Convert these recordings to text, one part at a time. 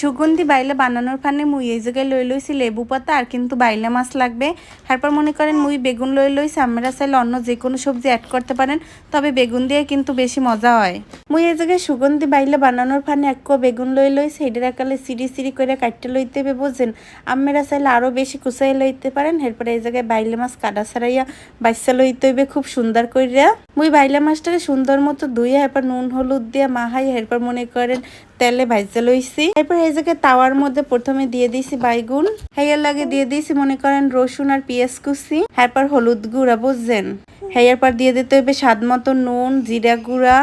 সুগন্ধি বাইলে বানানোর ফানে মুই এই জায়গায় লই লইছি লেবু পাতা আর কিন্তু বাইলে মাছ লাগবে। তারপর মনে করেন মুই বেগুন লই লইছি, আমরা চাইলে অন্য যে কোনো সবজি অ্যাড করতে পারেন, তবে বেগুন দিয়ে কিন্তু বেশি মজা হয়। মুই এই জায়গায় সুগন্ধি বাইলে বানানোর ফানে এক বেগুন লই লইছি, এটার একালে সিঁড়ি সিঁড়ি করে কাটতে লইতে হবে বুঝছেন। আমরা চাইলে আরও বেশি কুচাই লইতে পারেন। এরপরে এই জায়গায় বাইলে মাছ কাটা ছাড়াইয়া বাচ্চা লইতে হইবে খুব সুন্দর করিয়া। মুই বাইলে মাছটাকে সুন্দর মতো ধুইয়া এরপর নুন হলুদ দিয়ে মাহাই এরপর মনে করেন তেলে ভাজতে লইছি। এরপর এই জায়গায় তাওয়ার মধ্যে প্রথমে দিয়ে দিয়েছি বাইগুন, হেয়ার লাগে দিয়ে দিয়েছি মনে করেন রসুন আর পেঁয়াজ কুচি, এরপর হলুদ গুঁড়া বুঝছেন। হেয়ার পর দিয়ে দিতে হবে স্বাদ মতো নুন, জিরা গুঁড়া,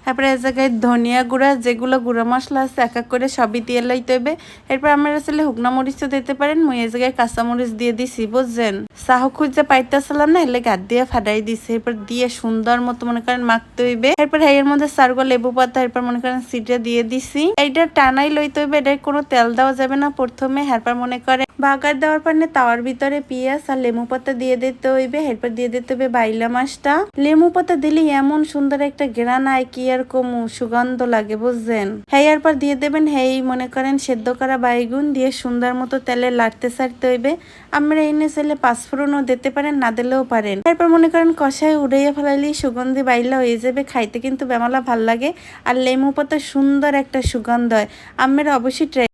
তারপরে এই জায়গায় ধনিয়া গুঁড়া, যেগুলো গুঁড়া মশলা আছে এক এক করে সবই দিয়ে লইতে হবে। এরপর আমরা আসলে শুকনা মরিচও দিতে পারেন, মুই এই জায়গায় কাঁচামরিচ দিয়ে দিছি বুঝছেন। চাহ খুঁজে পাইতেছিলাম না, এলে গাত দিয়ে ফাটাই দিছি। এরপর দিয়ে সুন্দর মতো মনে করেন মাখতে হইবে। এরপর এর মধ্যে চারগো লেবু পাতা এরপর মনে করেন সিটে দিয়ে দিছি। এইটা টানাই লইতে হইবে, এটা কোনো তেল দেওয়া যাবে না প্রথমে। এরপর মনে করেন বাগার দেওয়ার পর তাওয়ার ভিতরে পেঁয়াজ আর লেবু পাতা দিয়ে দিতে হইবে। এরপর দিয়ে দিতে হবে বাইলা মাছটা। লেবু পাতা দিলে এমন সুন্দর একটা ঘ্রাণ আয় কি আর কমু, সুগন্ধ লাগে বুঝছেন। হেয়ার পর দিয়ে দেবেন হেই মনে করেন সেদ্ধ করা বাইগুন, দিয়ে সুন্দর মতো তেলে লাড়তে সারতে হইবে। আমরা এনে চাইলে পাঁচফোড়নও দিতে পারেন, না দিলেও পারেন। এরপর মনে করেন কষায় উড়াইয়া ফেলাইলে সুগন্ধি বাইলা হয়ে যাবে। খাইতে কিন্তু বেমালা ভাল লাগে, আর লেবু পাতা সুন্দর একটা সুগন্ধ হয়। আমরা অবশ্যই ট্রাই